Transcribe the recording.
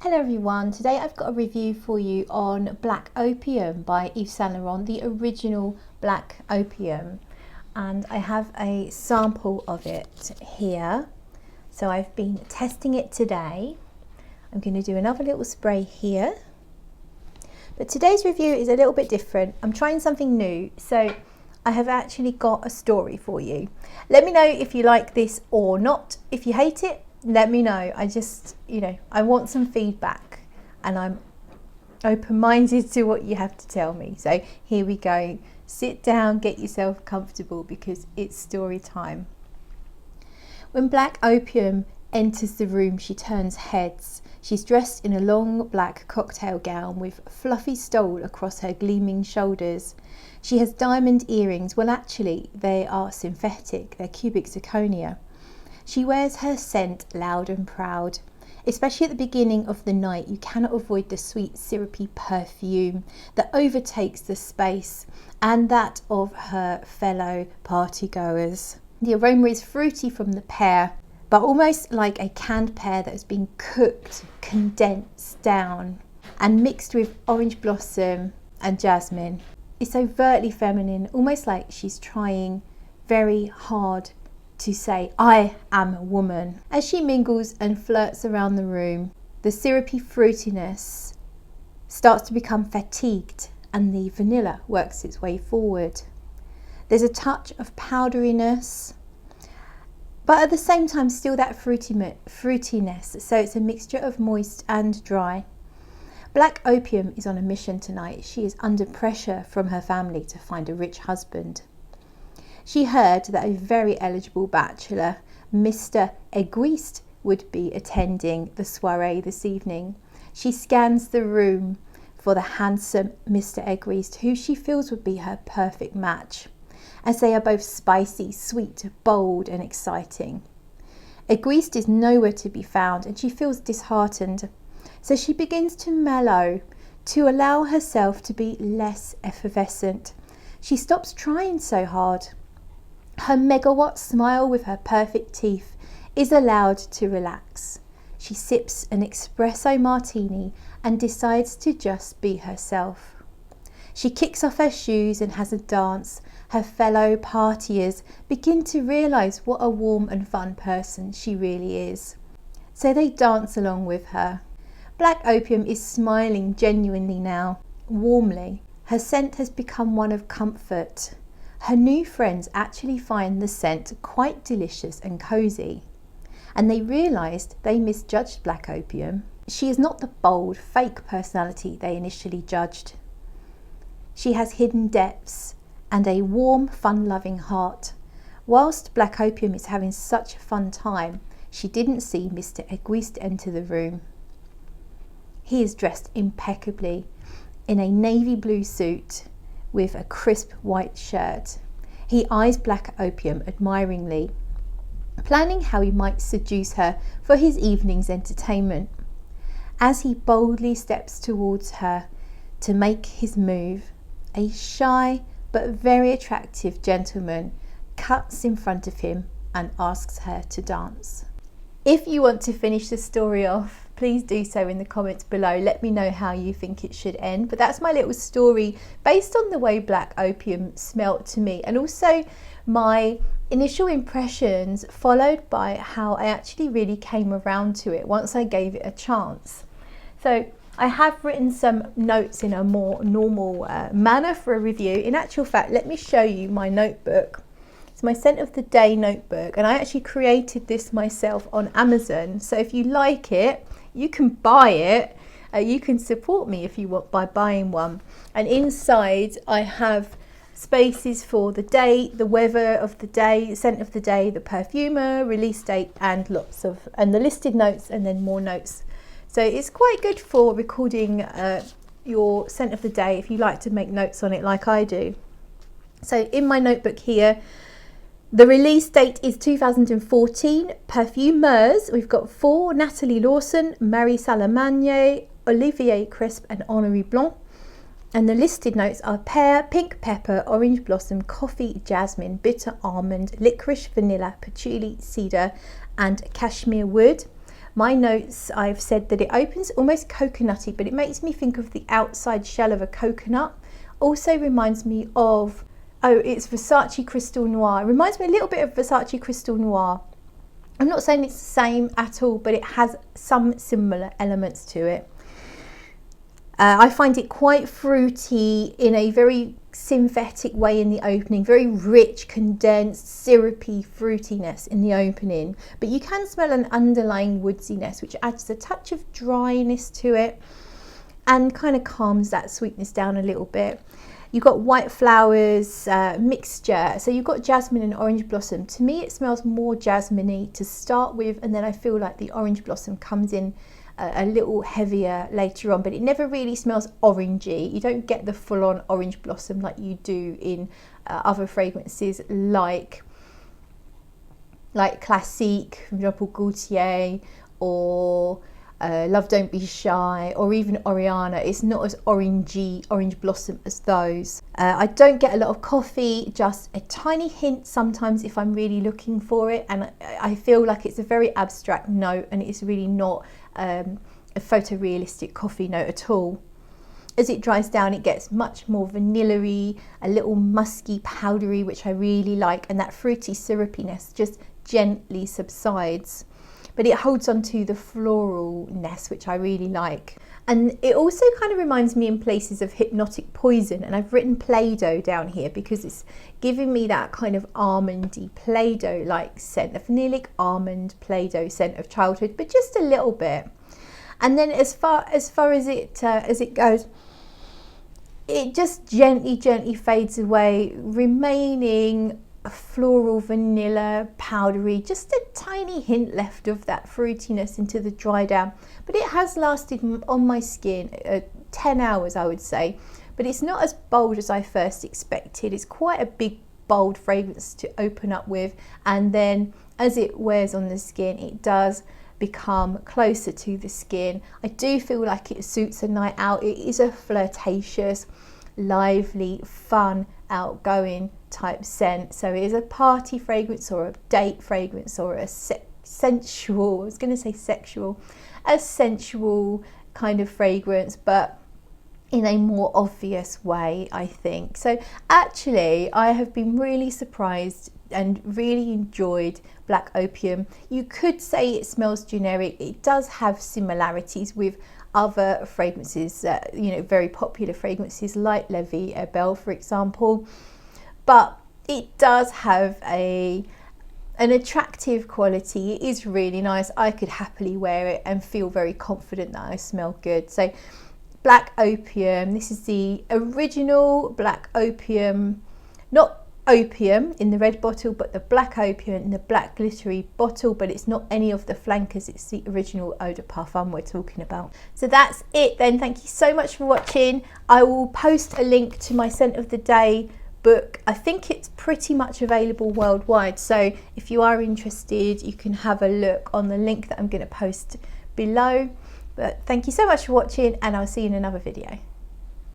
Hello everyone, today I've got a review for you on Black Opium by Yves Saint Laurent, the original Black Opium, and I have a sample of it here. So I've been testing it today. I'm going to do another little spray here, but today's review is a little bit different. I'm trying something new, so I have actually got a story for you. Let me know if you like this or not. If you hate it, let me know. I want some feedback and I'm open-minded to what you have to tell me. So here we go. Sit down, get yourself comfortable because it's story time. When Black Opium enters the room, she turns heads. She's dressed in a long black cocktail gown with fluffy stole across her gleaming shoulders. She has diamond earrings. Well, actually, they are synthetic. They're cubic zirconia. She wears her scent loud and proud. Especially at the beginning of the night, you cannot avoid the sweet syrupy perfume that overtakes the space and that of her fellow partygoers. The aroma is fruity from the pear, but almost like a canned pear that has been cooked, condensed down and mixed with orange blossom and jasmine. It's overtly feminine, almost like she's trying very hard to say, I am a woman. As she mingles and flirts around the room, the syrupy fruitiness starts to become fatigued and the vanilla works its way forward. There's a touch of powderiness, but at the same time still that fruitiness, so it's a mixture of moist and dry. Black Opium is on a mission tonight. She is under pressure from her family to find a rich husband. She heard that a very eligible bachelor, Mr. Egoist, would be attending the soiree this evening. She scans the room for the handsome Mr. Egoist, who she feels would be her perfect match, as they are both spicy, sweet, bold and exciting. Egoist is nowhere to be found and she feels disheartened, so she begins to mellow, to allow herself to be less effervescent. She stops trying so hard. Her megawatt smile with her perfect teeth is allowed to relax. She sips an espresso martini and decides to just be herself. She kicks off her shoes and has a dance. Her fellow partiers begin to realise what a warm and fun person she really is. So they dance along with her. Black Opium is smiling genuinely now, warmly. Her scent has become one of comfort. Her new friends actually find the scent quite delicious and cosy, and they realised they misjudged Black Opium. She is not the bold, fake personality they initially judged. She has hidden depths and a warm, fun-loving heart. Whilst Black Opium is having such a fun time, she didn't see Mr. Egoist enter the room. He is dressed impeccably in a navy blue suit with a crisp white shirt. He eyes Black Opium admiringly, planning how he might seduce her for his evening's entertainment. As he boldly steps towards her to make his move, a shy but very attractive gentleman cuts in front of him and asks her to dance. If you want to finish the story off, please do so in the comments below. Let me know how you think it should end. But that's my little story based on the way Black Opium smelt to me, and also my initial impressions followed by how I actually really came around to it once I gave it a chance. So I have written some notes in a more normal manner for a review. In actual fact, let me show you my notebook. It's my scent of the day notebook, and I actually created this myself on Amazon. So if you like it, you can buy it. You can support me if you want by buying one. And inside I have spaces for the date, the weather of the day, scent of the day, the perfumer, release date, and and the listed notes, and then more notes. So it's quite good for recording your scent of the day if you like to make notes on it like I do. So in my notebook here, the release date is 2014. Perfumeurs, we've got 4: Nathalie Lawson, Marie Salamagne, Olivier Cresp and Henri Blanc. And the listed notes are pear, pink pepper, orange blossom, coffee, jasmine, bitter almond, licorice, vanilla, patchouli, cedar and cashmere wood. my notes, I've said that it opens almost coconutty, but it makes me think of the outside shell of a coconut. Also reminds me of, oh, it's Versace Crystal Noir. It reminds me a little bit of Versace Crystal Noir. I'm not saying it's the same at all, but it has some similar elements to it. I find it quite fruity in a very synthetic way in the opening, very rich, condensed, syrupy fruitiness in the opening, but you can smell an underlying woodsiness which adds a touch of dryness to it and kind of calms that sweetness down a little bit. You've got white flowers mixture, so you've got jasmine and orange blossom. To me it smells more jasmine-y to start with, and then I feel like the orange blossom comes in a little heavier later on, but it never really smells orangey. You don't get the full-on orange blossom like you do in other fragrances like Classique from Jean Paul Gaultier, or Love Don't Be Shy, or even Oriana. It's not as orangey, orange blossom as those. I don't get a lot of coffee, just a tiny hint sometimes if I'm really looking for it, and I feel like it's a very abstract note and it's really not a photorealistic coffee note at all. As it dries down, it gets much more vanilla-y, a little musky, powdery, which I really like, and that fruity syrupiness just gently subsides. But it holds on to the floralness, which I really like. And it also kind of reminds me in places of Hypnotic Poison, and I've written Play-Doh down here because it's giving me that kind of almondy Play-Doh like scent, a vanillic almond Play-Doh scent of childhood, but just a little bit. And then as far as it goes, it just gently fades away, remaining floral, vanilla, powdery, just a tiny hint left of that fruitiness into the dry down. But it has lasted on my skin 10 hours, I would say, but it's not as bold as I first expected. It's quite a big, bold fragrance to open up with, and then as it wears on the skin, it does become closer to the skin. I do feel like it suits a night out. It is a flirtatious, lively, fun, outgoing type scent. So it is a party fragrance or a date fragrance or a sensual, I was going to say sexual, a sensual kind of fragrance, but in a more obvious way, I think. So actually, I have been really surprised and really enjoyed Black Opium. You could say it smells generic. It does have similarities with other fragrances, you know, very popular fragrances like La Vie est Belle, for example, but it does have an attractive quality. It is really nice. I could happily wear it and feel very confident that I smell good. So Black Opium, this is the original Black Opium, not opium in the red bottle, but the Black Opium in the black glittery bottle, but it's not any of the flankers, it's the original eau de parfum we're talking about. So that's it then. Thank you so much for watching. I will post a link to my scent of the day book. I think it's pretty much available worldwide, so if you are interested, you can have a look on the link that I'm going to post below. But thank you so much for watching, and I'll see you in another video.